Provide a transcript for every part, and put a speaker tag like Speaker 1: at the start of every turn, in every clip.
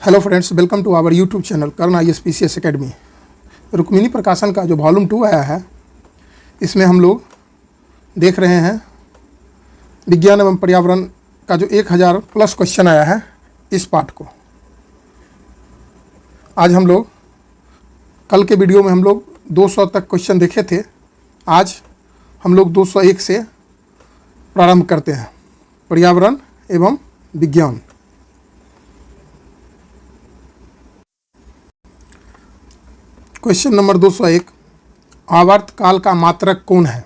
Speaker 1: Hello friends, welcome to our YouTube channel Karn ISPCS academy. Rukmini Prakashan का जो volume 2 आया है, इसमें हम लोग देख रहे हैं विज्ञान एवं पर्यावरण का जो 1000 प्लस क्वेश्चन आया है इस पार्ट को। आज हम लोग कल के वीडियो में हम लोग 200 तक क्वेश्चन देखे थे। आज हम लोग 201 से प्रारंभ करते हैं, पर्यावरण एवं विज्ञान। क्वेश्चन नंबर 201, आवर्तकाल का मात्रक कौन है?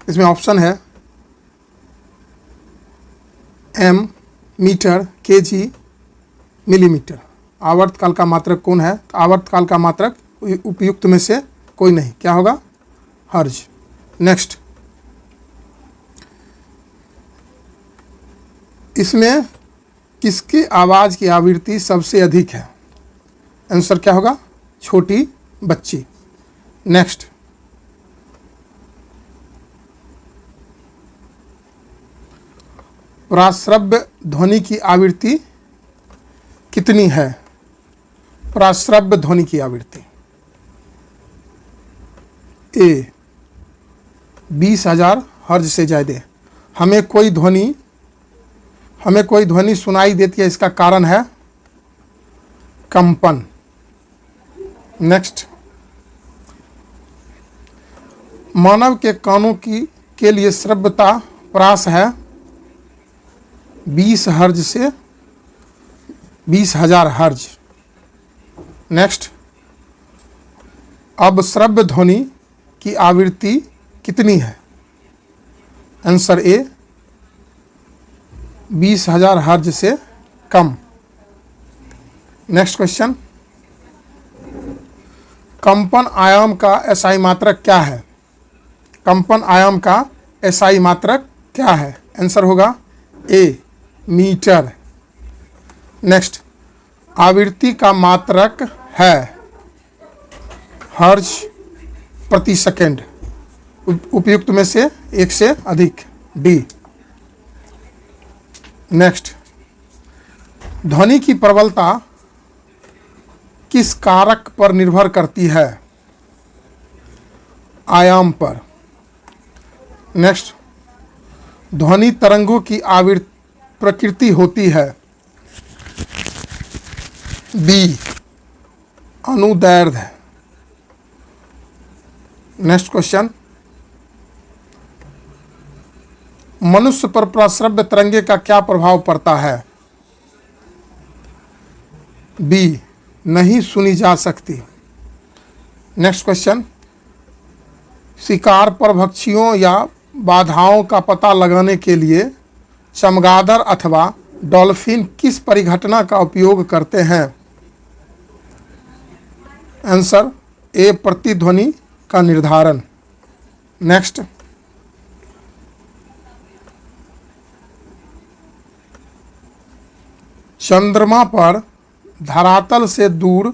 Speaker 1: इसमें ऑप्शन है एम, मीटर, केजी, मिलीमीटर। आवर्तकाल का मात्रक कौन है? तो आवर्तकाल का मात्रक उपयुक्त में से कोई नहीं, क्या होगा? हर्ज। नेक्स्ट, इसमें किसकी आवाज़ की आवृत्ति सबसे अधिक है? आंसर क्या होगा? छोटी बच्ची। नेक्स्ट, प्राश्रव्य ध्वनि की आवृत्ति कितनी है? प्राश्रव्य ध्वनि की आवृत्ति ए 20,000 हर्ज से ज़्यादा। हमें कोई ध्वनि सुनाई देती है, इसका कारण है कंपन। नेक्स्ट, मानव के कानों के लिए श्रव्यता प्रास है 20 हर्ज से 20,000 हर्ज। नेक्स्ट, अब श्रव्य ध्वनि की आवृत्ति कितनी है? आंसर ए 20,000 हर्ज से कम। नेक्स्ट क्वेश्चन, कंपन आयाम का SI मात्रक क्या है? कंपन आयाम का SI मात्रक क्या है? आंसर होगा ए मीटर। नेक्स्ट, आवृत्ति का मात्रक है हर्ज प्रति सेकंड। उपयुक्त में से एक से अधिक, डी। नेक्स्ट, ध्वनि की प्रबलता किस कारक पर निर्भर करती है? आयाम पर। नेक्स्ट, ध्वनि तरंगों की प्रकृति होती है बी अनुदैर्ध्य। नेक्स्ट क्वेश्चन, मनुष्य पर प्राश्रव्य तरंगे का क्या प्रभाव पड़ता है? बी नहीं सुनी जा सकती। नेक्स्ट क्वेश्चन, शिकार परभक्षियों या बाधाओं का पता लगाने के लिए चमगादड़ अथवा डॉल्फिन किस परिघटना का उपयोग करते हैं? आंसर ए प्रतिध्वनि का निर्धारण। नेक्स्ट, चंद्रमा पर धरातल से दूर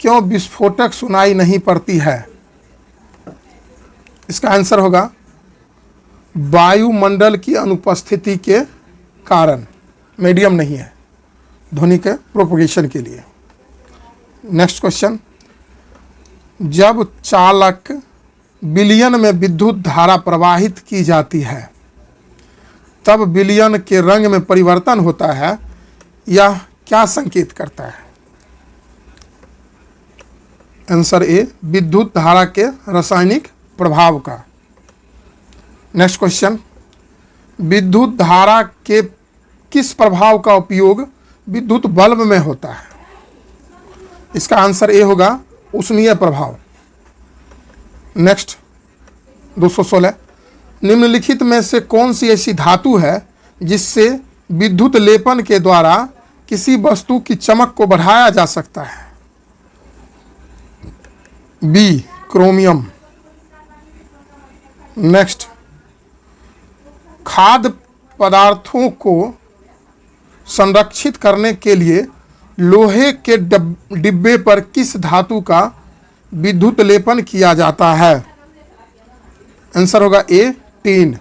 Speaker 1: क्यों विस्फोटक सुनाई नहीं पड़ती है? इसका आंसर होगा वायुमंडल की अनुपस्थिति के कारण, मीडियम नहीं है ध्वनि के प्रोपगेशन के लिए। नेक्स्ट क्वेश्चन, जब चालक विलयन में विद्युत धारा प्रवाहित की जाती है तब विलयन के रंग में परिवर्तन होता है, यह क्या संकेत करता है? आंसर ए विद्युत धारा के रासायनिक प्रभाव का। नेक्स्ट क्वेश्चन, विद्युत धारा के किस प्रभाव का उपयोग विद्युत बल्ब में होता है? इसका आंसर ए होगा उष्मीय प्रभाव। नेक्स्ट 216, निम्नलिखित में से कौन सी ऐसी धातु है जिससे विद्युत लेपन के द्वारा किसी वस्तु की चमक को बढ़ाया जा सकता है? B chromium. नेक्स्ट, खाद्य पदार्थों को संरक्षित करने के लिए लोहे के डिब्बे पर किस धातु का विद्युत लेपन किया जाता है? आंसर होगा ए टीन।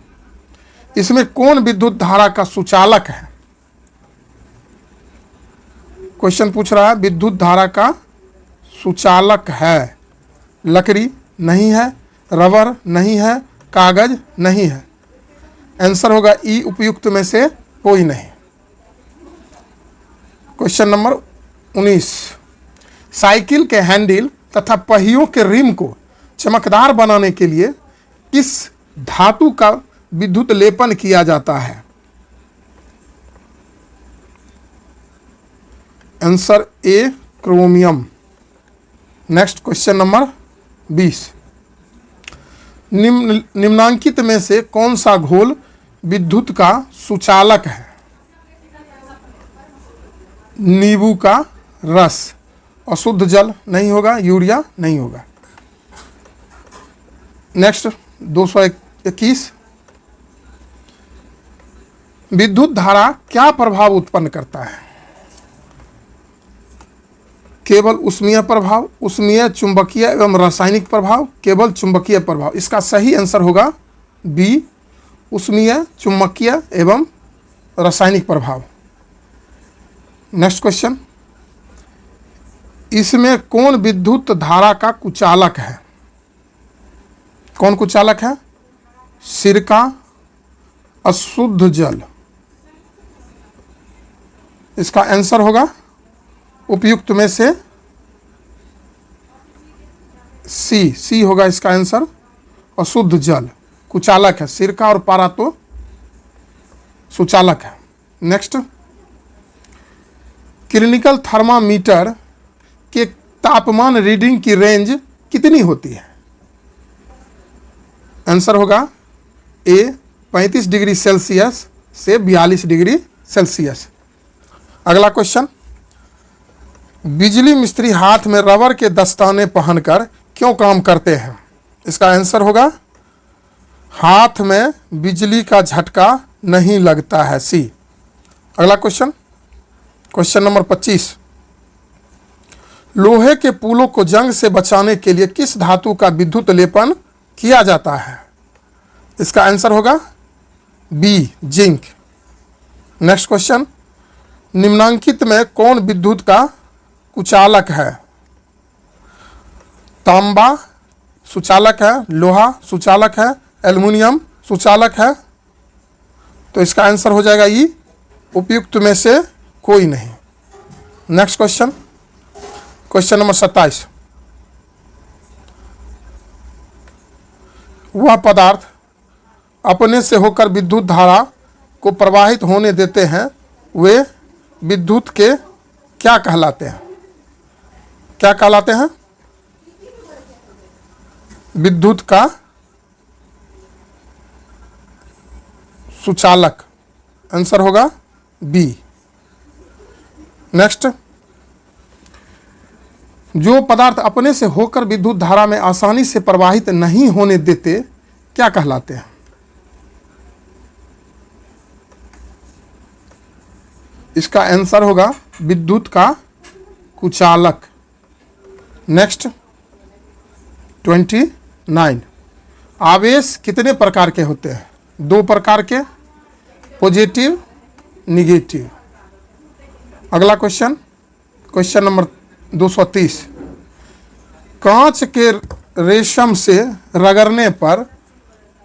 Speaker 1: इसमें कौन विद्युत धारा का सुचालक है? क्वेश्चन पूछ रहा है विद्युत धारा का सुचालक है। लकड़ी नहीं है, रबर नहीं है, कागज नहीं है। आंसर होगा ई, उपयुक्त में से कोई नहीं। क्वेश्चन नंबर 19, साइकिल के हैंडल तथा पहियों के रिम को चमकदार बनाने के लिए किस धातु का विद्युत लेपन किया जाता है? Answer A, chromium. Next question number 20, निम्नांकित में से कौन सा घोल विद्युत का सुचालक है? नींबू का रस, अशुद्ध जल नहीं होगा, यूरिया नहीं होगा। नेक्स्ट 221, विद्युत धारा क्या प्रभाव उत्पन्न करता है? केवल उष्मीय प्रभाव, उष्मीय, चुंबकीय एवं रासायनिक प्रभाव, केवल चुंबकीय प्रभाव। इसका सही आंसर होगा बी, उष्मीय, चुंबकीय एवं रासायनिक प्रभाव। नेक्स्ट क्वेश्चन, इसमें कौन विद्युत धारा का कुचालक है? कौन कुचालक है? सिरका, अशुद्ध जल। इसका आंसर होगा उपयुक्त में से सी होगा इसका आंसर। अशुद्ध जल कुचालक है, सिरका और पारा तो सुचालक है। नेक्स्ट, क्लिनिकल थर्मामीटर के तापमान रीडिंग की रेंज कितनी होती है? आंसर होगा ए, 35 डिग्री सेल्सियस से 42 डिग्री सेल्सियस। अगला क्वेश्चन, बिजली मिस्त्री हाथ में रबर के दस्ताने पहनकर क्यों काम करते हैं? इसका आंसर होगा हाथ में बिजली का झटका नहीं लगता है, सी। अगला क्वेश्चन, क्वेश्चन नंबर 25, लोहे के पुलों को जंग से बचाने के लिए किस धातु का विद्युत लेपन किया जाता है? इसका आंसर होगा बी, जिंक। नेक्स्ट क्वेश्चन, निम्नांकित में कौन विद्युत का कुचालक है? तांबा सुचालक है, लोहा सुचालक है, एल्युमिनियम सुचालक है। तो इसका आंसर हो जाएगा ई, उपयुक्त में से कोई नहीं। नेक्स्ट क्वेश्चन, क्वेश्चन नंबर 27, वह पदार्थ अपने से होकर विद्युत धारा को प्रवाहित होने देते हैं, वे विद्युत के क्या कहलाते हैं? क्या कहलाते हैं? विद्युत का सुचालक। आंसर होगा बी। नेक्स्ट, जो पदार्थ अपने से होकर विद्युत धारा में आसानी से प्रवाहित नहीं होने देते क्या कहलाते हैं? इसका आंसर होगा विद्युत का कुचालक। नेक्स्ट 29, आवेश कितने प्रकार के होते हैं? 2 प्रकार के, पॉजिटिव, निगेटिव। अगला क्वेश्चन, क्वेश्चन नंबर 230, कांच के रेशम से रगड़ने पर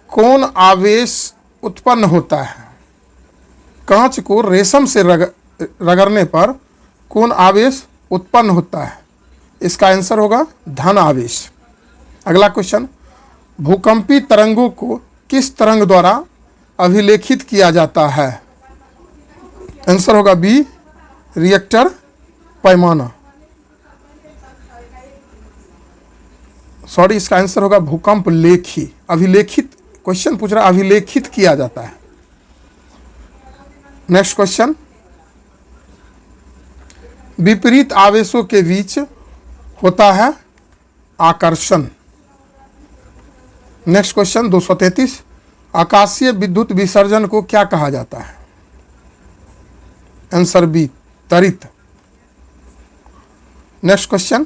Speaker 1: कौन आवेश उत्पन्न होता है? कांच को रेशम से रगड़ने पर कौन आवेश उत्पन्न होता है? इसका आंसर होगा धन आवेश। अगला क्वेश्चन, भूकंपी तरंगों को किस तरंग द्वारा अभिलेखित किया जाता है? आंसर होगा बी, रिएक्टर पैमाना। सॉरी, इसका आंसर होगा भूकंप लेखी। अभिलेखित क्वेश्चन पूछ रहा, अभिलेखित किया जाता है। नेक्स्ट क्वेश्चन, विपरीत आवेशों के बीच होता है आकर्षण। नेक्स्ट क्वेश्चन 233, आकाशीय विद्युत विसर्जन को क्या कहा जाता है? आंसर बी, त्वरित। नेक्स्ट क्वेश्चन,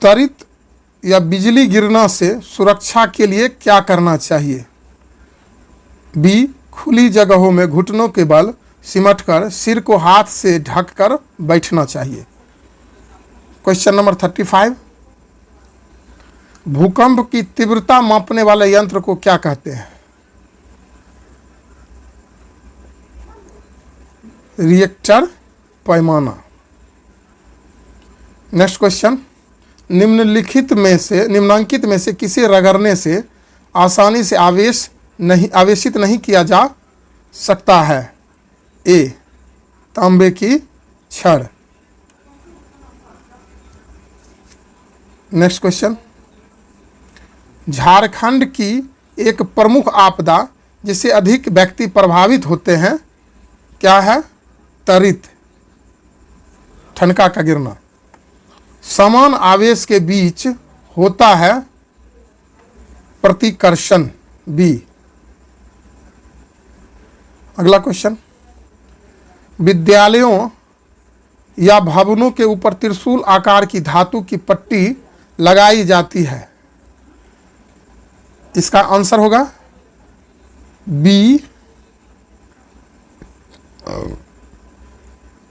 Speaker 1: त्वरित या बिजली गिरना से सुरक्षा के लिए क्या करना चाहिए? बी, खुली जगहों में घुटनों के बल सिमटकर सिर को हाथ से ढककर बैठना चाहिए। क्वेश्चन नंबर 35, भूकंप की तीव्रता मापने वाले यंत्र को क्या कहते हैं? रिएक्टर पैमाना। नेक्स्ट क्वेश्चन, निम्नांकित में से किसे रगड़ने से आसानी से आवेशित नहीं किया जा सकता है? ए, तांबे की छड़। नेक्स्ट क्वेश्चन, झारखंड की एक प्रमुख आपदा जिससे अधिक व्यक्ति प्रभावित होते हैं क्या है? तरित, ठनका का गिरना। समान आवेश के बीच होता है प्रतिकर्षण, बी। अगला क्वेश्चन, विद्यालयों या भवनों के ऊपर त्रिशूल आकार की धातु की पट्टी लगाई जाती है। इसका आंसर होगा बी,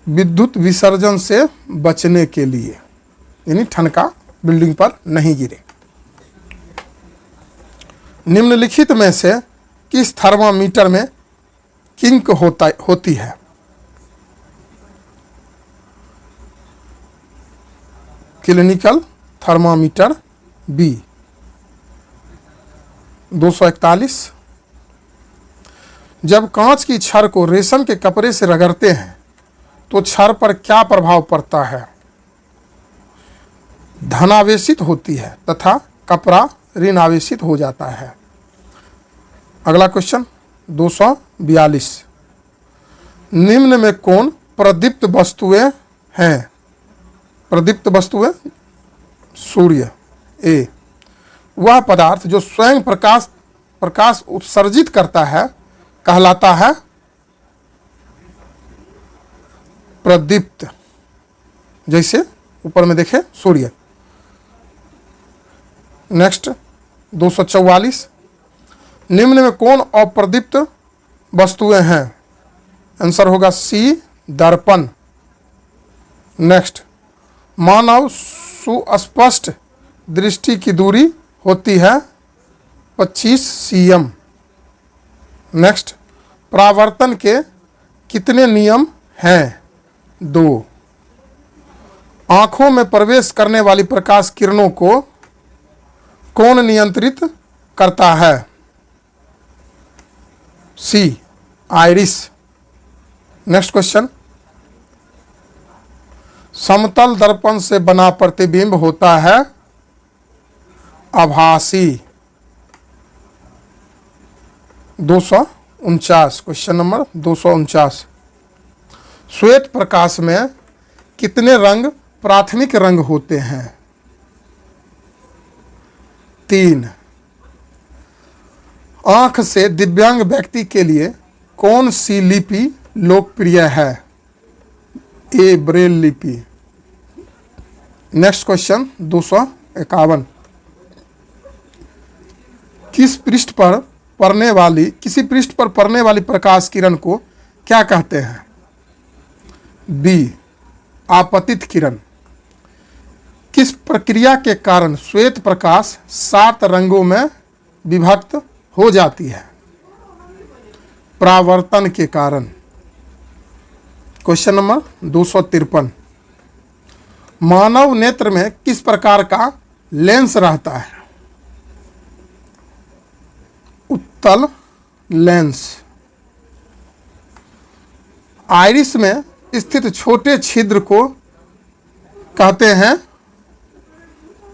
Speaker 1: विद्युत विसर्जन से बचने के लिए, यानी ठनका बिल्डिंग पर नहीं गिरे। निम्नलिखित में से किस थर्मामीटर में किंक होती है? Clinical thermometer, B. 241, जब कांच की छड़ को रेशम के कपड़े से रगड़ते हैं तो छड़ पर क्या प्रभाव पड़ता है? धनावेशित होती है तथा कपड़ा ऋणावेशित हो जाता है। अगला क्वेश्चन 242, निम्न में कौन प्रदीप्त वस्तुएं हैं? प्रदीप्त वस्तुएं, सूर्य, ए। वह पदार्थ जो स्वयं प्रकाश उत्सर्जित करता है कहलाता है प्रदीप्त, जैसे ऊपर में देखें सूर्य। नेक्स्ट 244, निम्न में कौन अप्रदीप्त वस्तुएं हैं? आंसर होगा सी, दर्पण। नेक्स्ट, मानव सुस्पष्ट दृष्टि की दूरी होती है 25 cm। नेक्स्ट, परावर्तन के कितने नियम हैं? 2। आंखों में प्रवेश करने वाली प्रकाश किरणों को कौन नियंत्रित करता है? सी, आइरिस। नेक्स्ट क्वेश्चन, समतल दर्पण से बना प्रतिबिंब होता है आभासी। 249, क्वेश्चन नंबर 249, श्वेत प्रकाश में कितने रंग प्राथमिक रंग होते हैं? 3। आंख से दिव्यांग व्यक्ति के लिए कौन सी लिपि लोकप्रिय है? ए, ब्रेल लिपि। नेक्स्ट क्वेश्चन 251, किसी पृष्ठ पर पड़ने वाली प्रकाश किरण को क्या कहते हैं? बी, आपतित किरण। किस प्रक्रिया के कारण श्वेत प्रकाश 7 रंगों में विभक्त हो जाती है? परावर्तन के कारण। क्वेश्चन नंबर 253, मानव नेत्र में किस प्रकार का लेंस रहता है? उत्तल लेंस। आइरिस में स्थित छोटे छिद्र को कहते हैं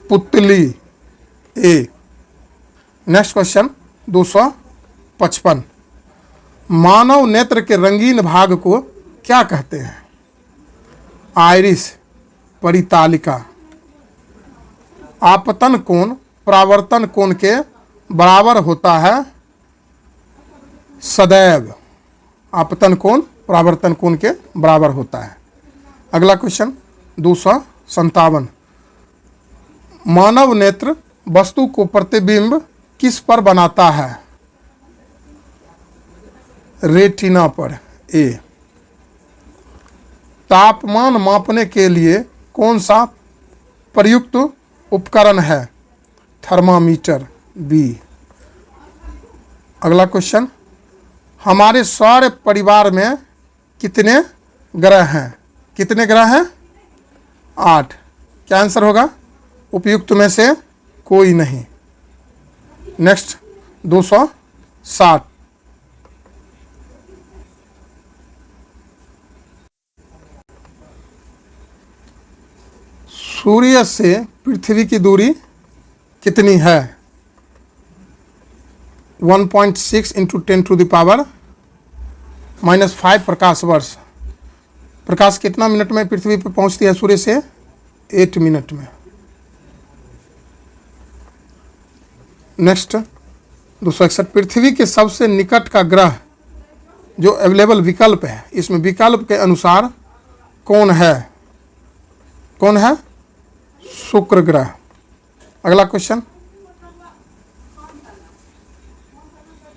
Speaker 1: पुतली, ए। नेक्स्ट क्वेश्चन 255, मानव नेत्र के रंगीन भाग को क्या कहते हैं? आइरिस, परितालिका। आपतन कोण परावर्तन कोण के बराबर होता है सदैव। आपतन कोण परावर्तन कोण के बराबर होता है। अगला क्वेश्चन 257, मानव नेत्र वस्तु को प्रतिबिंब किस पर बनाता है? रेटिना पर। ए। तापमान मापने के लिए कौन सा प्रयुक्त उपकरण है? थर्मामीटर। बी। अगला क्वेश्चन, हमारे सौर परिवार में कितने ग्रह हैं? कितने ग्रह हैं? 8। क्या आंसर होगा? उपयुक्त में से कोई नहीं। नेक्स्ट 260, सूर्य से पृथ्वी की दूरी कितनी है? 1.6 इंटू 10⁻⁻5 प्रकाश वर्ष। प्रकाश कितना मिनट में पृथ्वी पर पहुंचती है सूर्य से? 8 मिनट में। नेक्स्ट 261, पृथ्वी के सबसे निकट का ग्रह जो अवेलेबल विकल्प है, इसमें विकल्प के अनुसार कौन है? कौन है? शुक्र ग्रह। अगला क्वेश्चन,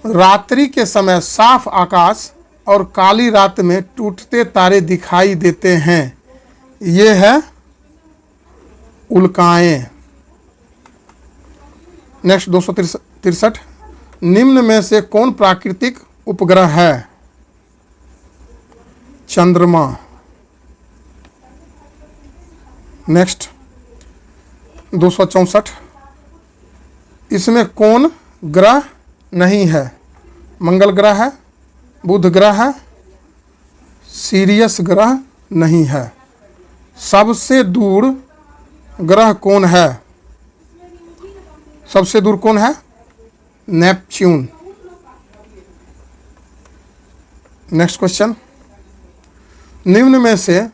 Speaker 1: रात्रि के समय साफ आकाश और काली रात में टूटते तारे दिखाई देते हैं, ये है उल्काएं। नेक्स्ट 263, निम्न में से कौन प्राकृतिक उपग्रह है? चंद्रमा। नेक्स्ट 264, इसमें कौन ग्रह नहीं है? मंगल ग्रह है, बुध ग्रह है, सीरियस ग्रह नहीं है। सबसे दूर ग्रह कौन है? सबसे दूर कौन है? नेपच्यून। नेक्स्ट क्वेश्चन, निम्न में से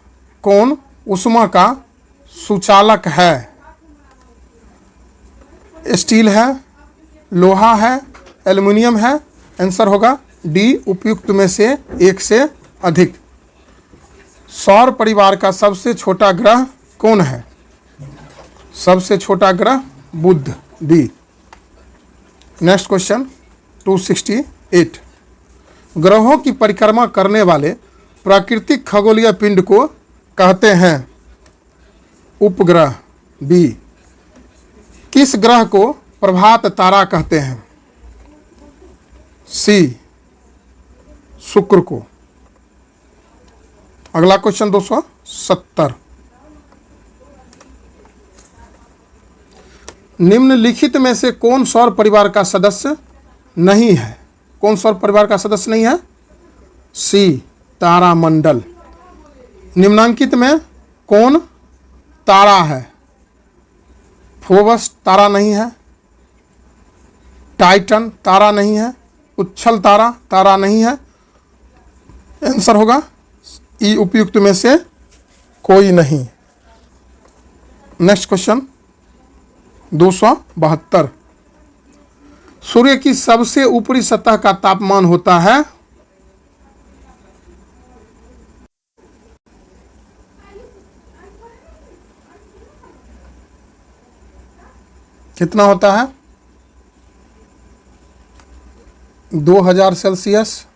Speaker 1: कौन ऊष्मा का सुचालक है? स्टील है, लोहा है, एल्युमिनियम है। आंसर होगा डी, उपयुक्त में से एक से अधिक। सौर परिवार का सबसे छोटा ग्रह कौन है? सबसे छोटा ग्रह बुध। बी। नेक्स्ट क्वेश्चन 268, ग्रहों की परिक्रमा करने वाले प्राकृतिक खगोलीय पिंड को कहते हैं उपग्रह। बी। किस ग्रह को प्रभात तारा कहते हैं? सी, शुक्र को। अगला क्वेश्चन 270, निम्नलिखित में से कौन सौर परिवार का सदस्य नहीं है? कौन सौर परिवार का सदस्य नहीं है? सी, तारामंडल। निम्नांकित में कौन तारा है? फोबस तारा नहीं है, टाइटन तारा नहीं है, उच्छल तारा तारा नहीं है। आंसर होगा ई, उपयुक्त में से कोई नहीं। नेक्स्ट क्वेश्चन 272, सूर्य की सबसे ऊपरी सतह का तापमान होता है? कितना होता है? 2000 सेल्सियस,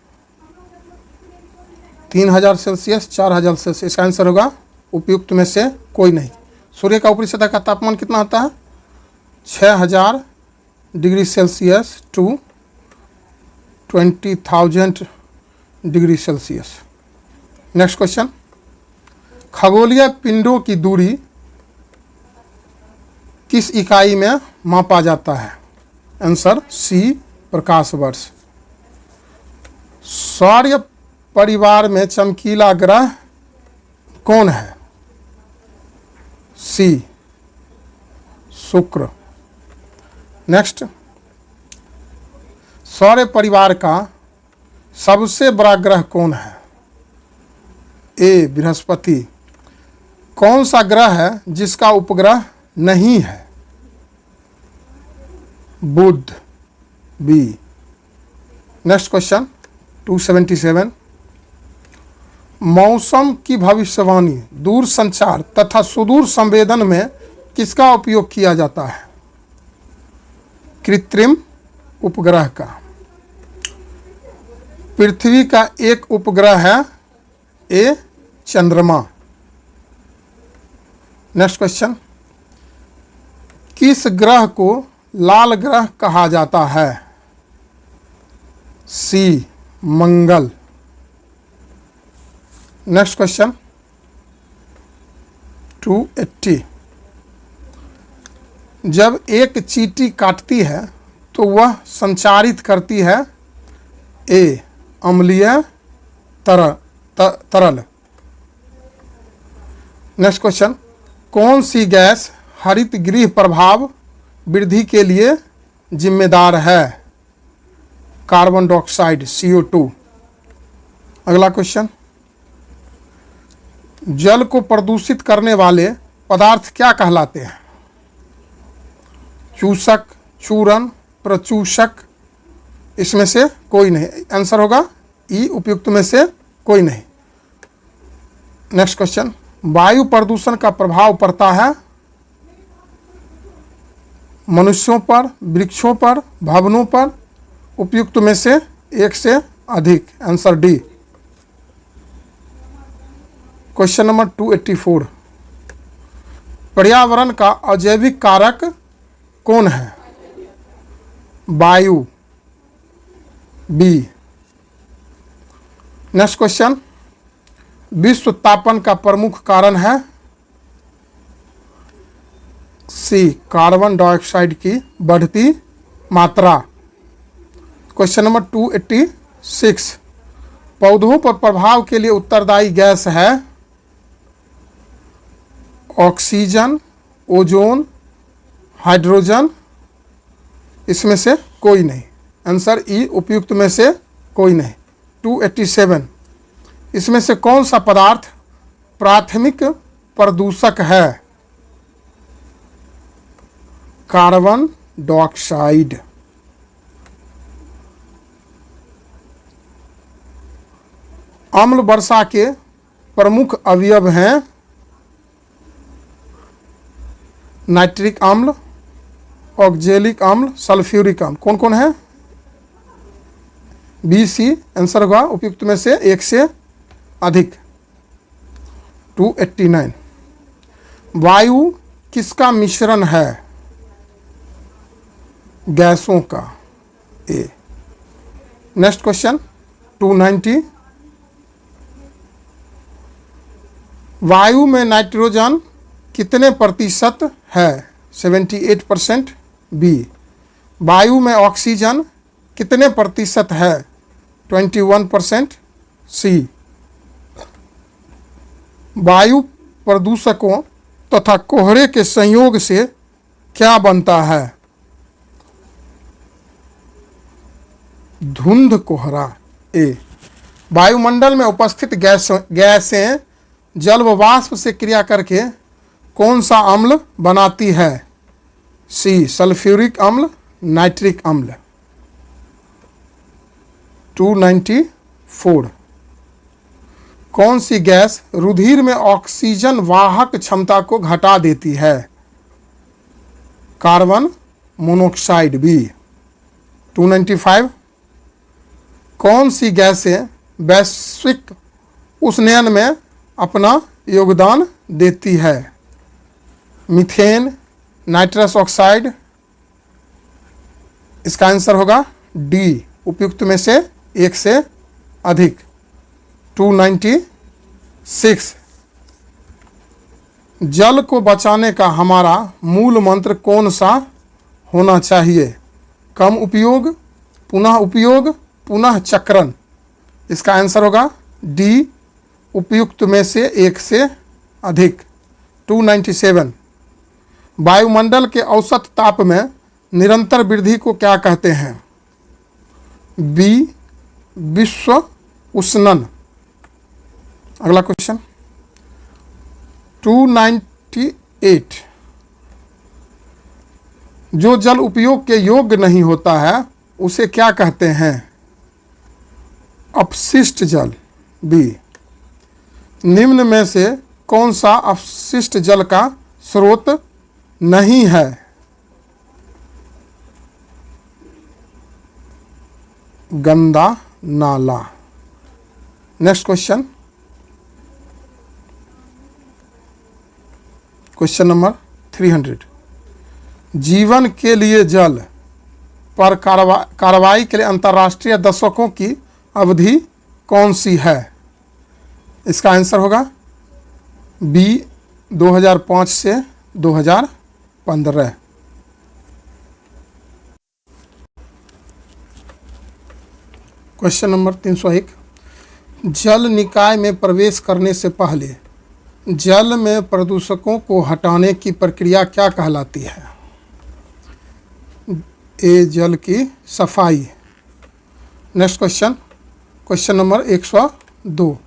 Speaker 1: 3000 सेल्सियस, 4000 सेल्सियस। इसका आंसर होगा उपयुक्त में से कोई नहीं। सूर्य का ऊपरी सतह का तापमान कितना होता है? 6000 degree Celsius to 20,000 degree Celsius. Next question, खगोलीय पिंडों की दूरी किस इकाई में मापा जाता है? आंसर सी, प्रकाश वर्ष। सौर परिवार में चमकीला ग्रह कौन है? सी, शुक्र। नेक्स्ट, सौर परिवार का सबसे बड़ा ग्रह कौन है? ए, बृहस्पति। कौन सा ग्रह है जिसका उपग्रह नहीं है? बुध। बी। नेक्स्ट क्वेश्चन 277, मौसम की भविष्यवाणी दूर संचार तथा सुदूर संवेदन में किसका उपयोग किया जाता है? कृत्रिम उपग्रह का। पृथ्वी का एक उपग्रह है, ए चंद्रमा। नेक्स्ट क्वेश्चन, किस ग्रह को लाल ग्रह कहा जाता है? सी मंगल। नेक्स्ट क्वेश्चन 280, जब एक चींटी काटती है तो वह संचारित करती है, ए अम्लीय तरल। नेक्स्ट क्वेश्चन, कौन सी गैस हरित गृह प्रभाव वृद्धि के लिए जिम्मेदार है? Carbon dioxide CO2। अगला क्वेश्चन, जल को प्रदूषित करने वाले पदार्थ क्या कहलाते हैं? चूषक, चूरन, प्रचूषक। इसमें से कोई नहीं, आंसर होगा ई, उपयुक्त में से कोई नहीं। नेक्स्ट क्वेश्चन, वायु प्रदूषण का प्रभाव पड़ता है मनुष्यों पर, वृक्षों पर, भवनों पर, उपयुक्त में से एक से अधिक। Answer D. क्वेश्चन नंबर 284, पर्यावरण का अजैविक कारक कौन है? वायु, बी। नेक्स्ट क्वेश्चन, विश्व तापन का प्रमुख कारण है? सी कार्बन डाइऑक्साइड की बढ़ती मात्रा। क्वेश्चन नंबर 286, पौधों पर प्रभाव के लिए उत्तरदायी गैस है? Oxygen, ozone, hydrogen. इसमें से कोई नहीं, आंसर ई, उपयुक्त में से कोई नहीं। 287, इसमें से कौन सा पदार्थ प्राथमिक प्रदूषक है? Carbon dioxide. अम्ल वर्षा के प्रमुख अवयव हैं? नाइट्रिक अम्ल, ऑक्जेलिक अम्ल, सल्फ्यूरिक अम्ल। कौन कौन है? बी, सी आंसर होगा, उपयुक्त में से एक से अधिक। 289, वायु किसका मिश्रण है? गैसों का, ए। नेक्स्ट क्वेश्चन 290, वायु में नाइट्रोजन कितने प्रतिशत है? 78%, बी। वायु में ऑक्सीजन कितने प्रतिशत है? 21%, सी। वायु प्रदूषकों तथा कोहरे के संयोग से क्या बनता है? धुंध कोहरा, ए। वायुमंडल में उपस्थित गैसें जल व वाष्प से क्रिया करके कौन सा अम्ल बनाती है? सी सल्फ्यूरिक अम्ल, नाइट्रिक अम्ल। 294, कौन सी गैस रुधिर में ऑक्सीजन वाहक क्षमता को घटा देती है? Carbon monoxide, B. 295, कौन सी गैसें वैश्विक उष्णन में अपना योगदान देती है? Methane, nitrous oxide. इसका आंसर होगा डी, उपयुक्त में से एक से अधिक। 296, जल को बचाने का हमारा मूल मंत्र कौन सा होना चाहिए? कम उपयोग, पुनः उपयोग, पुनः चक्रण। इसका आंसर होगा डी, उपयुक्त में से एक से अधिक। 297, वायुमंडल के औसत ताप में निरंतर वृद्धि को क्या कहते हैं? बी विश्व उष्णन। अगला क्वेश्चन 298, जो जल उपयोग के योग्य नहीं होता है उसे क्या कहते हैं? अपशिष्ट जल, बी। निम्न में से कौन सा अपशिष्ट जल का स्रोत नहीं है? गंदा नाला। Next question, question number 300। जीवन के लिए जल पर कार्रवाई के लिए अंतर्राष्ट्रीय दशकों की अवधि कौन सी है? इसका आंसर होगा बी 2005 से 2015। Question number 301। जल निकाय में प्रवेश करने से पहले जल में प्रदूषकों को हटाने की प्रक्रिया क्या कहलाती है? ए जल की सफाई। Next question, question number 102।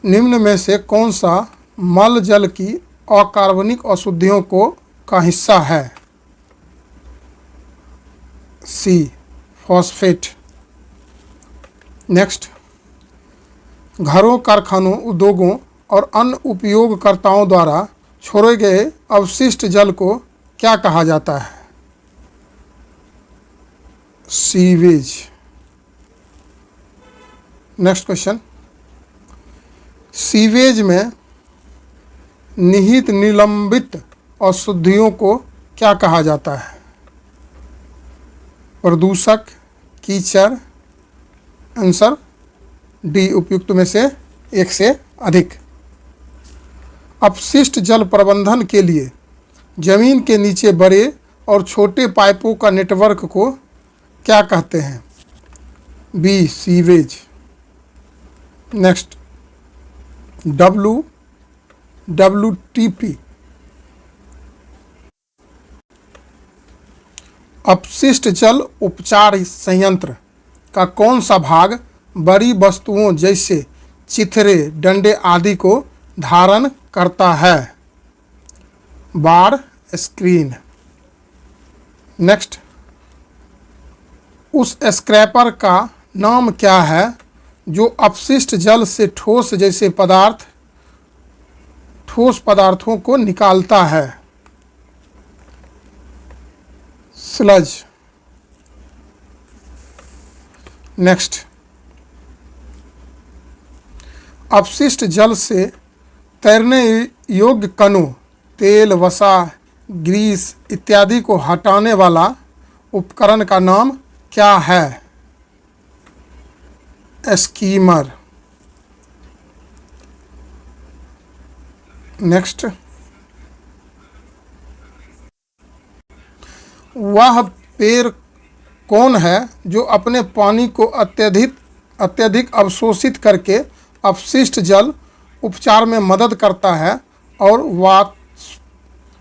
Speaker 1: निम्न में से कौन सा मल जल की अकार्बनिक अशुद्धियों का हिस्सा है? सी फॉस्फेट। नेक्स्ट, घरों, कारखानों, उद्योगों और अन्य उपयोगकर्ताओं द्वारा छोड़े गए अवशिष्ट जल को क्या कहा जाता है? सीवेज। नेक्स्ट क्वेश्चन, सीवेज में निहित निलंबित अशुद्धियों को क्या कहा जाता है? प्रदूषक, कीचड़। आंसर डी उपयुक्त में से एक से अधिक। अपशिष्ट जल प्रबंधन के लिए जमीन के नीचे बड़े और छोटे पाइपों का नेटवर्क को क्या कहते हैं? B sewage. Next, WWTP। अपशिष्ट जल उपचार संयंत्र का कौन सा भाग बड़ी वस्तुओं जैसे चिथड़े, डंडे आदि को धारण करता है? बार स्क्रीन। नेक्स्ट, उस स्क्रैपर का नाम क्या है जो अपशिष्ट जल से ठोस पदार्थों को निकालता है? स्लज। नेक्स्ट, अपशिष्ट जल से तैरने योग्य कणों, तेल, वसा, ग्रीस इत्यादि को हटाने वाला उपकरण का नाम क्या है? स्कीमर। नेक्स्ट, वह पेड़ कौन है जो अपने पानी को अत्यधिक अवशोषित करके अपशिष्ट जल उपचार में मदद करता है और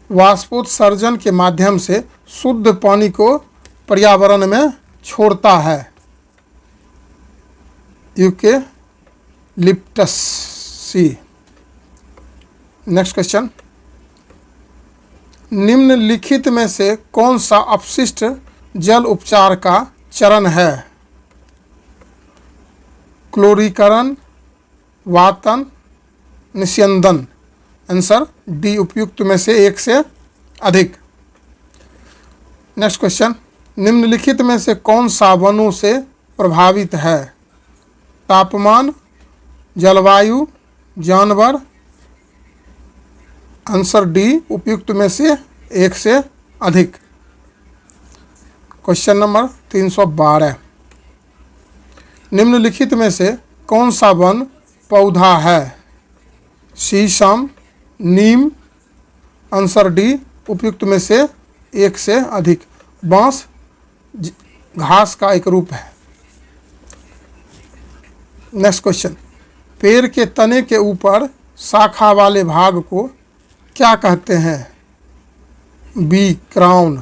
Speaker 1: वाष्पोत्सर्जन के माध्यम से शुद्ध पानी को पर्यावरण में छोड़ता है? यूकेलिप्टस। सी। नेक्स्ट क्वेश्चन, निम्नलिखित में से कौन सा अपशिष्ट जल उपचार का चरण है? क्लोरीकरण, वातन, निस्यंदन। आंसर डी उपयुक्त में से एक से अधिक। नेक्स्ट क्वेश्चन, निम्नलिखित में से कौन सा वनों से प्रभावित है? तापमान, जलवायु, जानवर। आंसर डी उपयुक्त में से एक से अधिक। Question number 312। निम्नलिखित में से कौन सा वन पौधा है? शीशम, नीम। आंसर डी उपयुक्त में से एक से अधिक। बांस घास का एक रूप है। नेक्स्ट क्वेश्चन, पेड़ के तने के ऊपर शाखा वाले भाग को क्या कहते हैं? B crown.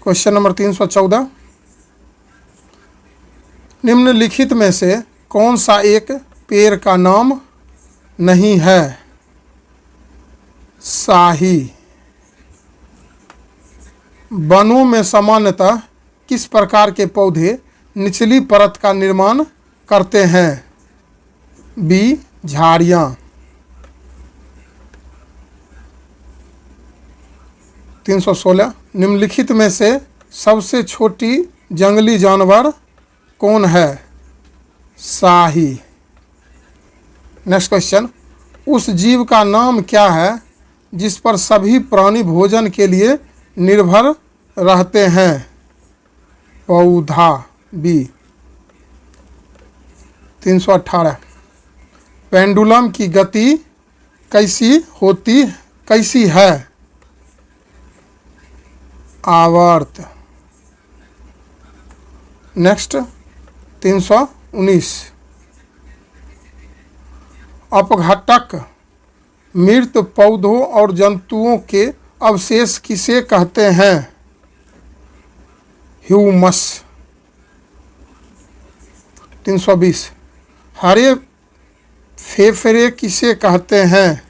Speaker 1: Question number 314। निम्नलिखित में से कौन सा एक पेड़ का नाम नहीं है? शाही। वनों में सामान्यतः किस प्रकार के पौधे निचली परत का निर्माण करते हैं? बी झाड़ियाँ। 316। निम्नलिखित में से सबसे छोटी जंगली जानवर कौन है? शाही। नेक्स्ट क्वेश्चन, उस जीव का नाम क्या है जिस पर सभी प्राणी भोजन के लिए निर्भर रहते हैं? पौधा। बी। 318, पेंडुलम की गति कैसी है? आवर्त। नेक्स्ट 319, अपघटक मृत पौधों और जंतुओं के अवशेष किसे कहते हैं? ह्यूमस। 320, हरे फेफड़े किसे कहते हैं?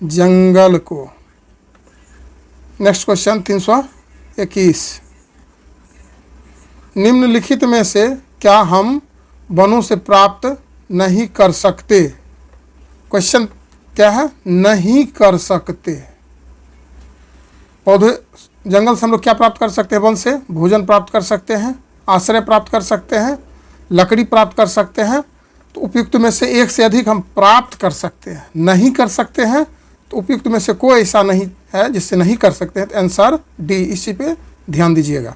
Speaker 1: जंगल को। नेक्स्ट क्वेश्चन 321, निम्नलिखित में से क्या हम वनों से प्राप्त नहीं कर सकते? क्वेश्चन क्या है? नहीं कर सकते। पौधे जंगल से हम लोग क्या प्राप्त कर सकते हैं? वन से भोजन प्राप्त कर सकते हैं, आश्रय प्राप्त कर सकते हैं, लकड़ी प्राप्त कर सकते हैं। तो उपयुक्त में से एक से अधिक हम प्राप्त कर सकते हैं। नहीं कर सकते हैं तो उपयुक्त में से कोई ऐसा नहीं है जिससे नहीं कर सकते हैं। तो आंसर डी, इसी पे ध्यान दीजिएगा।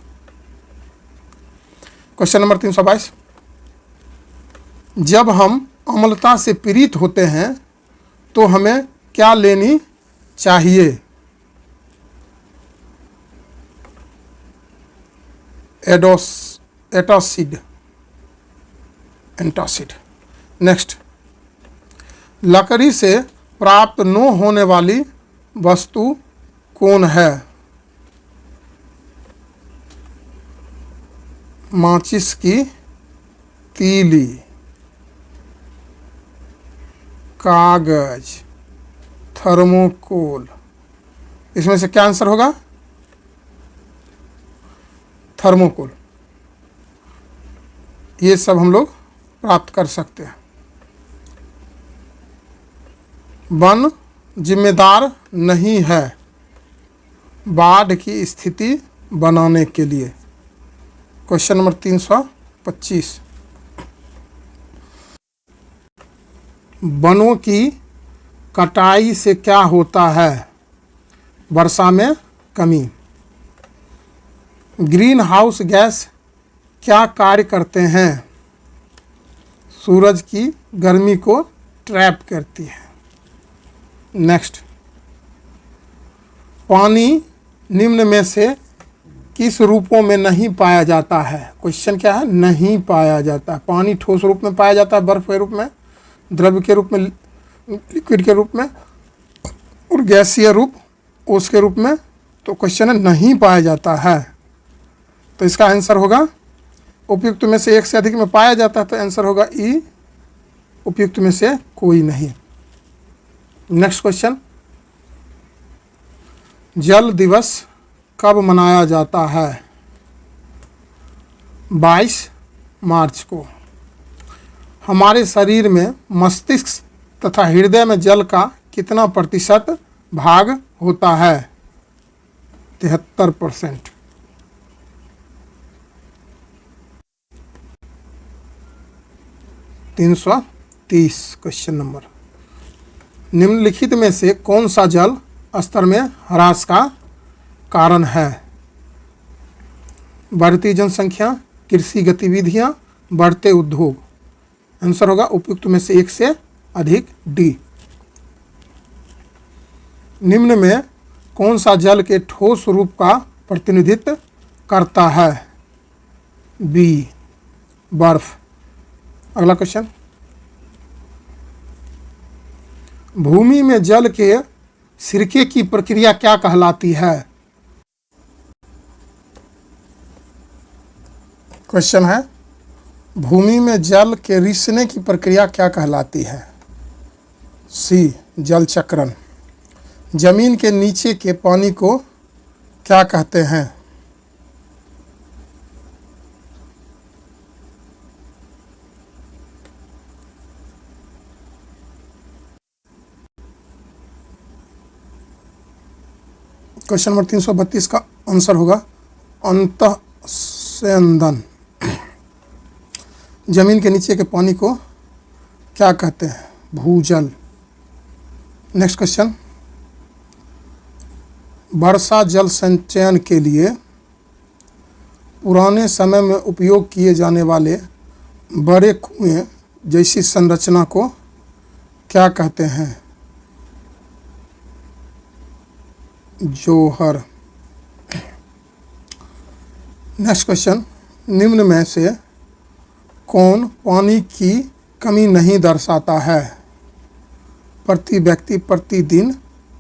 Speaker 1: क्वेश्चन नंबर 322, जब हम अम्लता से पीड़ित होते हैं तो हमें क्या लेनी चाहिए? एंटासिड। नेक्स्ट, लकड़ी से प्राप्त न होने वाली वस्तु कौन है? माचिस की तीली, कागज, थर्मोकोल। इसमें से क्या आंसर होगा? थर्मोकोल। ये सब हम लोग प्राप्त कर सकते हैं। वन जिम्मेदार नहीं है बाढ़ की स्थिति बनाने के लिए। क्वेश्चन नंबर 325, वनों की कटाई से क्या होता है? वर्षा में कमी। ग्रीन हाउस गैस क्या कार्य करते हैं? सूरज की गर्मी को ट्रैप करती है। नेक्स्ट, पानी निम्न में से किस रूपों में नहीं पाया जाता है? क्वेश्चन क्या है? नहीं पाया जाता। पानी ठोस रूप में पाया जाता है, बर्फ के रूप में, द्रव्य के रूप में, लिक्विड के रूप में, और गैसीय रूप ओस के रूप में। तो क्वेश्चन है नहीं पाया जाता है। तो इसका आंसर होगा उपयुक्त में से एक से अधिक में पाया जाता है। तो आंसर होगा ई, उपयुक्त में से कोई नहीं। नेक्स्ट क्वेश्चन, जल दिवस कब मनाया जाता है? 22 मार्च को। हमारे शरीर में मस्तिष्क तथा हृदय में जल का कितना प्रतिशत भाग होता है? 73%। क्वेश्चन नंबर, निम्नलिखित में से कौन सा जल स्तर में ह्रास का कारण है? बढ़ती जनसंख्या, कृषि गतिविधियां, बढ़ते उद्योग। आंसर होगा उपयुक्त में से एक से अधिक, डी। निम्न में कौन सा जल के ठोस रूप का प्रतिनिधित्व करता है? बी, बर्फ। अगला क्वेश्चन, भूमि में जल के सिरके की प्रक्रिया क्या कहलाती है? क्वेश्चन है, भूमि में जल के रिसने की प्रक्रिया क्या कहलाती है? सी, जल चक्रण। जमीन के नीचे के पानी को क्या कहते हैं? क्वेश्चन नंबर 332 का आंसर होगा अंतःस्यंदन। जमीन के नीचे के पानी को क्या कहते हैं? भूजल। नेक्स्ट क्वेश्चन, वर्षा जल संचयन के लिए पुराने समय में उपयोग किए जाने वाले बड़े कुएं जैसी संरचना को क्या कहते हैं? जोहर। नेक्स्ट क्वेश्चन, निम्न में से कौन पानी की कमी नहीं दर्शाता है? प्रति व्यक्ति प्रतिदिन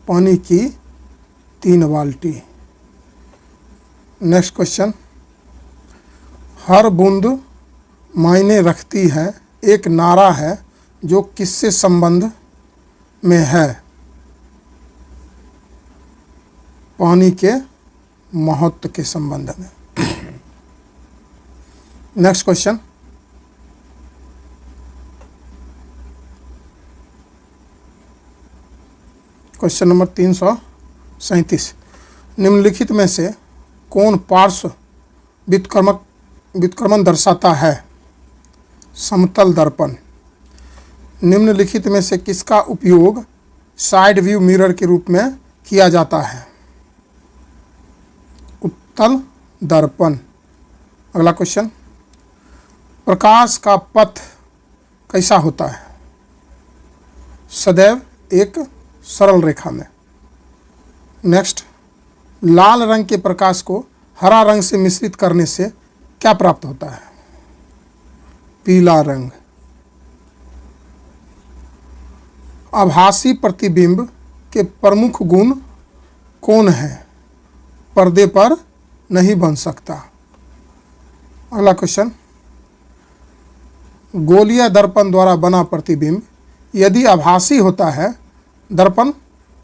Speaker 1: पानी की 3 बाल्टी। नेक्स्ट क्वेश्चन, हर बूंद मायने रखती है एक नारा है जो किससे संबंध में है? पानी के महत्व के संबंध में। नेक्स्ट क्वेश्चन, क्वेश्चन नंबर 337, निम्नलिखित में से कौन पार्श्व व्युत्क्रमण दर्शाता है? समतल दर्पण। निम्नलिखित में से किसका उपयोग साइड व्यू मिरर के रूप में किया जाता है? उत्तल दर्पण। अगला क्वेश्चन, प्रकाश का पथ कैसा होता है? सदैव एक सरल रेखा में। नेक्स्ट, लाल रंग के प्रकाश को हरा रंग से मिश्रित करने से क्या प्राप्त होता है? पीला रंग। आभासी प्रतिबिंब के प्रमुख गुण कौन है? पर्दे पर नहीं बन सकता। अगला क्वेश्चन, गोलीय दर्पण द्वारा बना प्रतिबिंब यदि आभासी होता है, दर्पण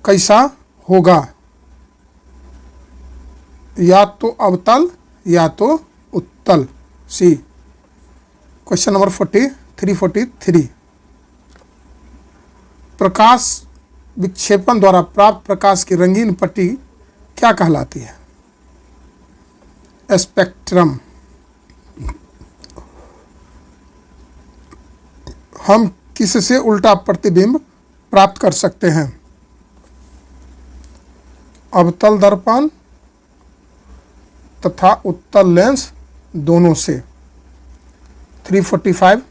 Speaker 1: कैसा होगा? या तो अवतल या तो उत्तल। सी। Question number 43। प्रकाश विक्षेपण द्वारा प्राप्त प्रकाश की रंगीन पट्टी क्या कहलाती है? स्पेक्ट्रम। हम किससे उल्टा प्रतिबिंब प्राप्त कर सकते हैं? अवतल दर्पण तथा उत्तल लेंस दोनों से। 345,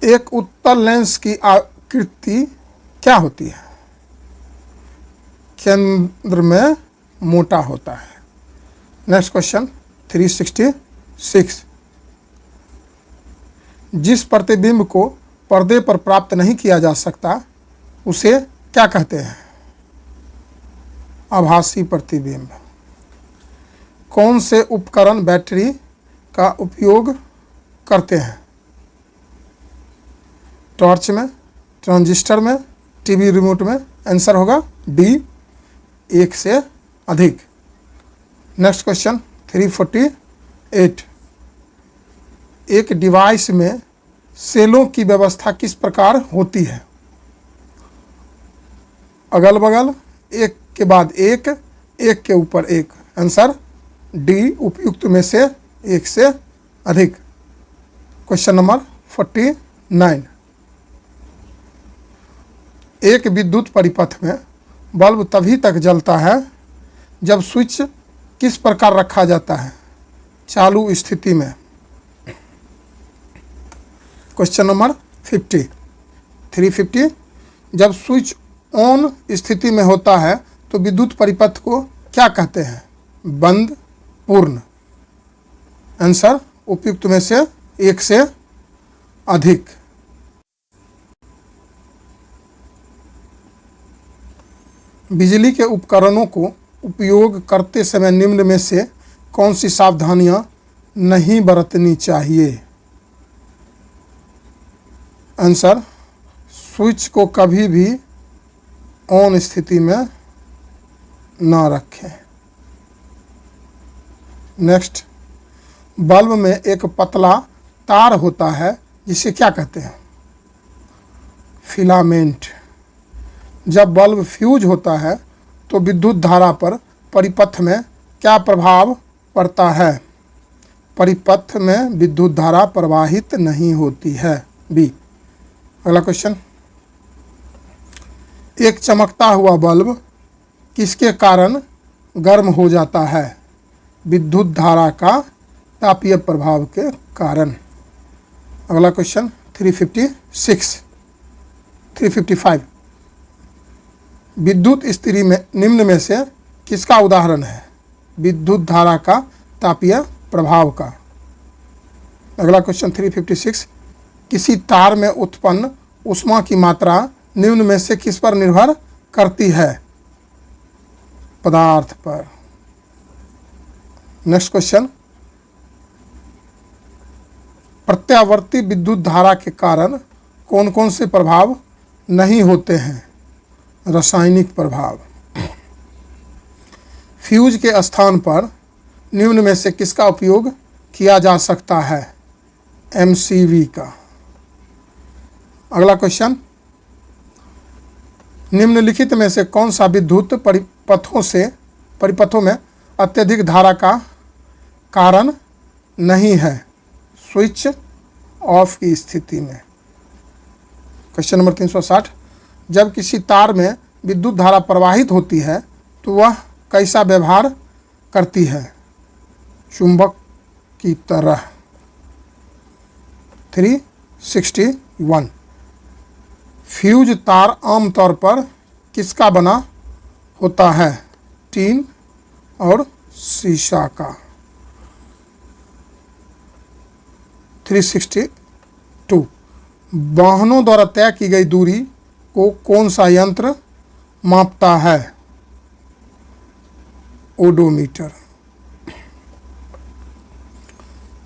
Speaker 1: एक उत्तल लेंस की आकृति क्या होती है? केंद्र में मोटा होता है। नेक्स्ट क्वेश्चन 366, जिस प्रतिबिंब को पर्दे पर प्राप्त नहीं किया जा सकता उसे क्या कहते हैं? आभासी प्रतिबिंब। कौन से उपकरण बैटरी का उपयोग करते हैं? टॉर्च में, ट्रांजिस्टर में, टीवी रिमोट में। आंसर होगा डी, एक से अधिक। नेक्स्ट क्वेश्चन 348, एक डिवाइस में सेलों की व्यवस्था किस प्रकार होती है? अगल बगल, एक के बाद एक, एक के ऊपर एक। आंसर डी, उपयुक्त में से एक से अधिक। क्वेश्चन नंबर 49, एक विद्युत परिपथ में बल्ब तभी तक जलता है जब स्विच किस प्रकार रखा जाता है? चालू स्थिति में। क्वेश्चन नंबर 350, जब स्विच ऑन स्थिति में होता है तो विद्युत परिपथ को क्या कहते हैं? बंद, पूर्ण। आंसर उपयुक्त में से एक से अधिक। बिजली के उपकरणों को उपयोग करते समय निम्न में से कौन सी सावधानियां नहीं बरतनी चाहिए? आंसर, स्विच को कभी भी ऑन स्थिति में ना रखें। नेक्स्ट, बल्ब में एक पतला तार होता है जिसे क्या कहते हैं? फिलामेंट। जब बल्ब फ्यूज होता है तो विद्युत धारा पर परिपथ में क्या प्रभाव पड़ता है? परिपथ में विद्युत धारा प्रवाहित नहीं होती है। बी। अगला क्वेश्चन, एक चमकता हुआ बल्ब किसके कारण गर्म हो जाता है? विद्युत धारा का तापीय प्रभाव के कारण। अगला क्वेश्चन 355। विद्युत स्त्री में निम्न में से किसका उदाहरण है? विद्युत धारा का तापीय प्रभाव का। अगला क्वेश्चन 356। किसी तार में उत्पन्न ऊष्मा की मात्रा निम्न में से किस पर निर्भर करती है? पदार्थ पर। नेक्स्ट क्वेश्चन, प्रत्यावर्ती विद्युत धारा के कारण कौन कौन से प्रभाव नहीं होते हैं? रासायनिक प्रभाव। फ्यूज के स्थान पर निम्न में से किसका उपयोग किया जा सकता है? MCV का। अगला क्वेश्चन, निम्नलिखित में से कौन सा विद्युत परिपथों में अत्यधिक धारा का कारण नहीं है स्विच ऑफ की स्थिति में? Question number 360। जब किसी तार में विद्युत धारा प्रवाहित होती है तो वह कैसा व्यवहार करती है? चुंबक की तरह। 361। फ्यूज तार आमतौर पर किसका बना होता है? टीन और शीशा का। 362। वाहनों द्वारा तय की गई दूरी को कौन सा यंत्र मापता है? ओडोमीटर।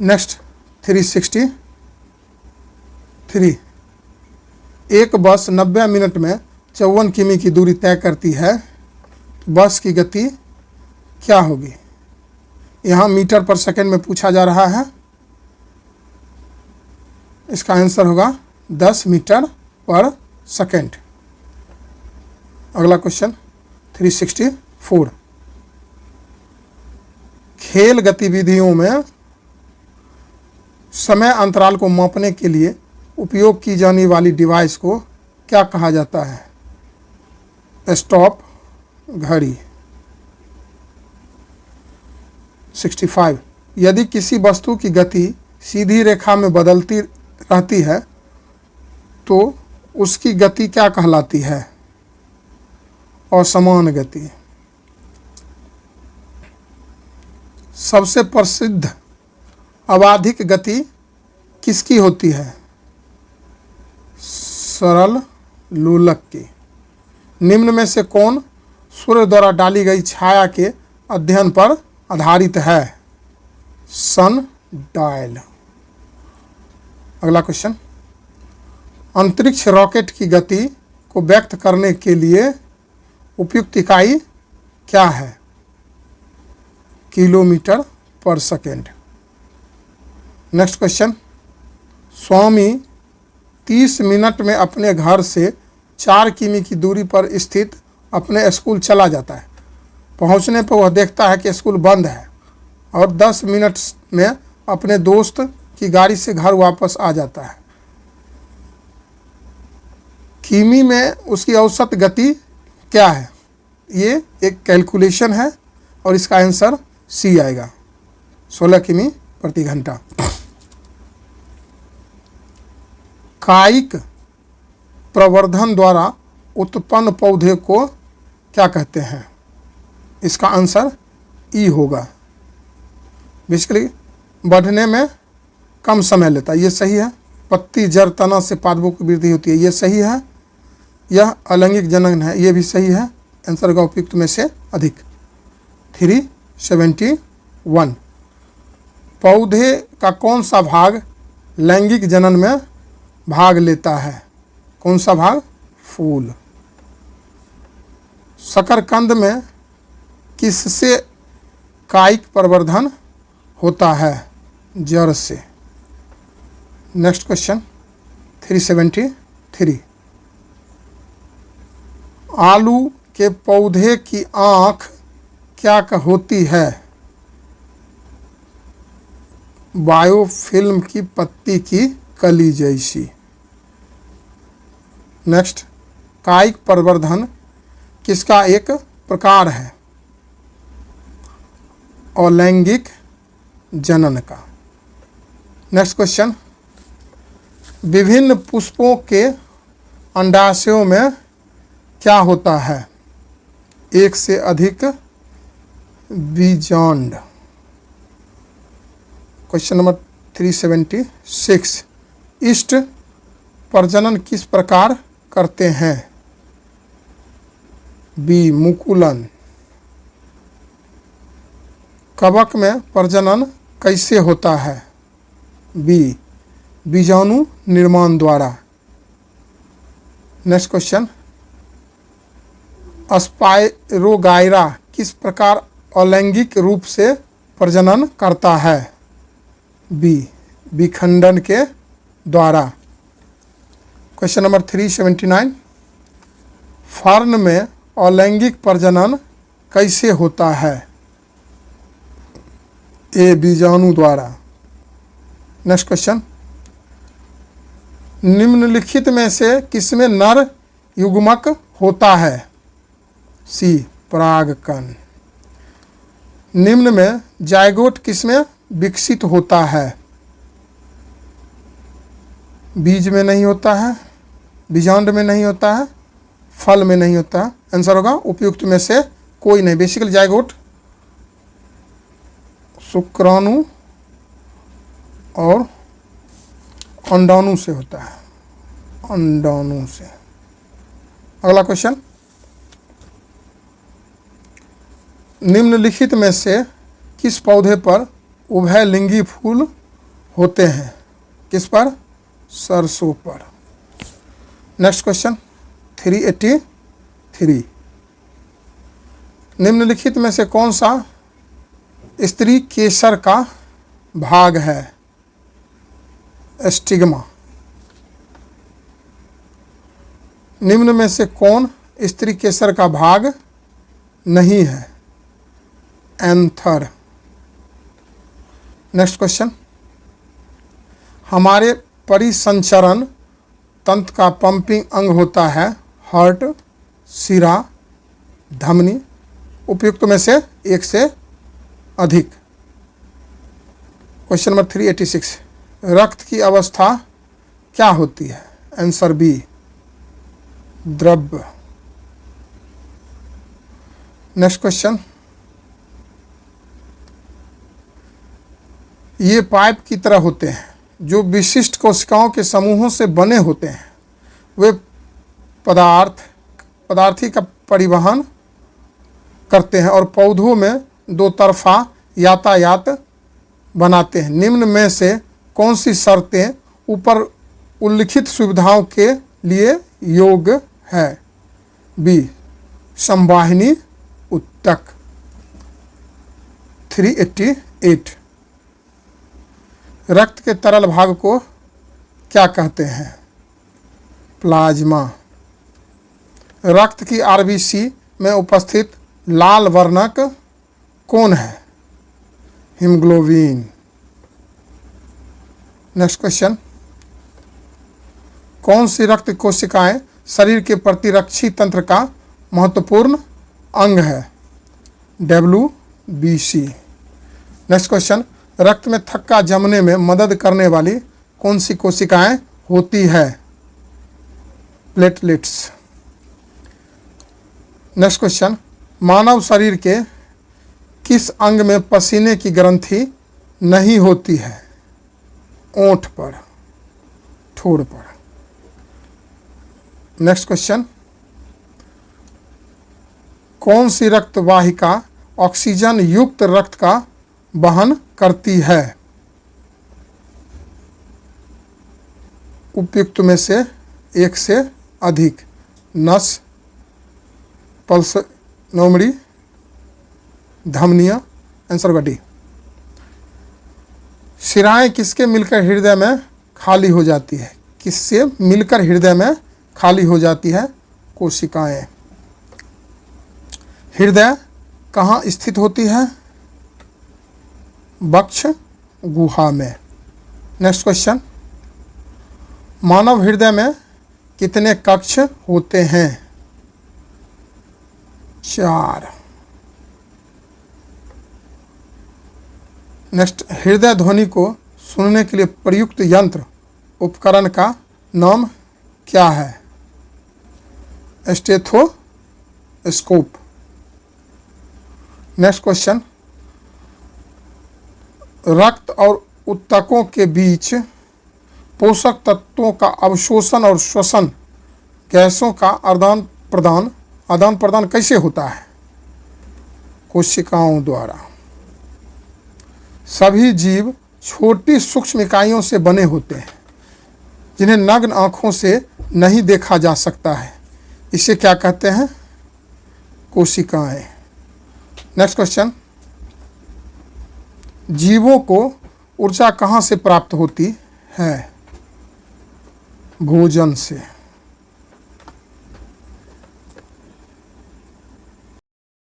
Speaker 1: नेक्स्ट 363। एक बस 90 मिनट में 54 किमी की दूरी तय करती है तो बस की गति क्या होगी? यहाँ मीटर पर सेकंड में पूछा जा रहा है। इसका आंसर होगा 10 मीटर पर सेकंड। अगला क्वेश्चन 364। खेल गतिविधियों में समय अंतराल को मापने के लिए उपयोग की जाने वाली डिवाइस को क्या कहा जाता है? स्टॉप घड़ी। 65। यदि किसी वस्तु की गति सीधी रेखा में बदलती रहती है तो उसकी गति क्या कहलाती है? असमान गति। सबसे प्रसिद्ध अबाधिक गति किसकी होती है? सरल लोलक की। निम्न में से कौन सूर्य द्वारा डाली गई छाया के अध्ययन पर आधारित है? सन डायल। अगला क्वेश्चन, अंतरिक्ष रॉकेट की गति को व्यक्त करने के लिए उपयुक्त इकाई क्या है? किलोमीटर पर सेकेंड। नेक्स्ट क्वेश्चन, स्वामी 30 मिनट में अपने घर से 4 किमी की दूरी पर स्थित अपने स्कूल चला जाता है। पहुंचने पर वह देखता है कि स्कूल बंद है और 10 मिनट में अपने दोस्त की गाड़ी से घर वापस आ जाता है। किमी में उसकी औसत गति क्या है? ये एक कैलकुलेशन है और इसका आंसर सी आएगा, 16 किमी प्रति घंटा। कायिक प्रवर्धन द्वारा उत्पन्न पौधे को क्या कहते हैं? इसका आंसर ई होगा। बेसिकली बढ़ने में कम समय लेता है, ये सही है। पत्ती जड़ तना से पादपों की वृद्धि होती है, ये सही है। यह अलैंगिक जनन है, ये भी सही है। आंसर का उपयुक्त में से अधिक। 371। पौधे का कौन सा भाग लैंगिक जनन में भाग लेता है? कौन सा भाग? फूल। शकरकंद में किससे कायिक प्रवर्धन होता है? जड़ से। Next question 373। आलू के पौधे की आँख क्या होती है? बायोफिल्म की पत्ती की कली जैसी। नेक्स्ट, कायिक प्रवर्धन किसका एक प्रकार है? अलैंगिक जनन का। नेक्स्ट क्वेश्चन, विभिन्न पुष्पों के अंडाशयों में क्या होता है? एक से अधिक बीजांड। क्वेश्चन नंबर 376, इष्ट प्रजनन किस प्रकार करते हैं? बी, मुकुलन। कवक में प्रजनन कैसे होता है? बी, बीजाणु निर्माण द्वारा। नेक्स्ट क्वेश्चन, स्पाइरोगाइरा किस प्रकार अलैंगिक रूप से प्रजनन करता है? बी, विखंडन के द्वारा। क्वेश्चन नंबर 379, फर्न में अलैंगिक प्रजनन कैसे होता है? ए, बीजाणु द्वारा। नेक्स्ट क्वेश्चन, निम्नलिखित में से किसमें नर युग्मक होता है? सी, परागकण। निम्न में जायगोट किसमें विकसित होता है? बीज में नहीं होता है, बीजांड में नहीं होता है, फल में नहीं होता है। आंसर होगा उपयुक्त में से कोई नहीं। बेसिकली जायगोट शुक्राणु और अंडाणु से होता है, अंडाणु से। अगला क्वेश्चन, निम्नलिखित में से किस पौधे पर उभयलिंगी फूल होते हैं? किस पर? सरसों पर। नेक्स्ट क्वेश्चन 383, निम्नलिखित में से कौन सा स्त्री केसर का भाग है? स्टिग्मा। निम्न में से कौन स्त्री केसर का भाग नहीं है? एंथर। नेक्स्ट क्वेश्चन, हमारे परिसंचरण तंत्र का पंपिंग अंग होता है हार्ट, शिरा, धमनी। उपयुक्त में से एक से अधिक। क्वेश्चन नंबर 386, रक्त की अवस्था क्या होती है? आंसर बी, द्रव्य। नेक्स्ट क्वेश्चन, ये पाइप की तरह होते हैं जो विशिष्ट कोशिकाओं के समूहों से बने होते हैं। वे पदार्थी का परिवहन करते हैं और पौधों में दो तरफा यातायात बनाते हैं। निम्न में से कौन सी शर्तें ऊपर उल्लिखित सुविधाओं के लिए योग्य है? बी, संवाहिनी उत्तक। 388, रक्त के तरल भाग को क्या कहते हैं? प्लाज्मा। रक्त की आरबीसी में उपस्थित लाल वर्णक कौन है? हीमोग्लोबिन। नेक्स्ट क्वेश्चन, कौन सी रक्त कोशिकाएं शरीर के प्रतिरक्षी तंत्र का महत्वपूर्ण अंग है? WBC। नेक्स्ट क्वेश्चन, रक्त में थक्का जमने में मदद करने वाली कौन सी कोशिकाएं होती है? प्लेटलेट्स। नेक्स्ट क्वेश्चन, मानव शरीर के किस अंग में पसीने की ग्रंथि नहीं होती है? ओंठ पर, ठोड़ पर। नेक्स्ट क्वेश्चन, कौन सी रक्त वाहिका ऑक्सीजन युक्त रक्त का वहन करती है? उपयुक्त में से एक से अधिक। नस, पल्स, नोमड़ी, धमनियां। आंसर होगा डी। शिराएं किसके मिलकर हृदय में खाली हो जाती है? किससे मिलकर हृदय में खाली हो जाती है? कोशिकाएं। हृदय कहाँ स्थित होती है? वक्ष गुहा में। नेक्स्ट क्वेश्चन, मानव हृदय में कितने कक्ष होते हैं? 4। नेक्स्ट, हृदय ध्वनि को सुनने के लिए प्रयुक्त यंत्र उपकरण का नाम क्या है? स्टेथोस्कोप। नेक्स्ट क्वेश्चन, रक्त और ऊतकों के बीच पोषक तत्वों का अवशोषण और श्वसन गैसों का आदान प्रदान कैसे होता है? कोशिकाओं द्वारा। सभी जीव छोटी सूक्ष्म इकाइयों से बने होते हैं जिन्हें नग्न आँखों से नहीं देखा जा सकता है। इसे क्या कहते हैं? कोशिकाएं। नेक्स्ट क्वेश्चन, जीवों को ऊर्जा कहाँ से प्राप्त होती है? भोजन से।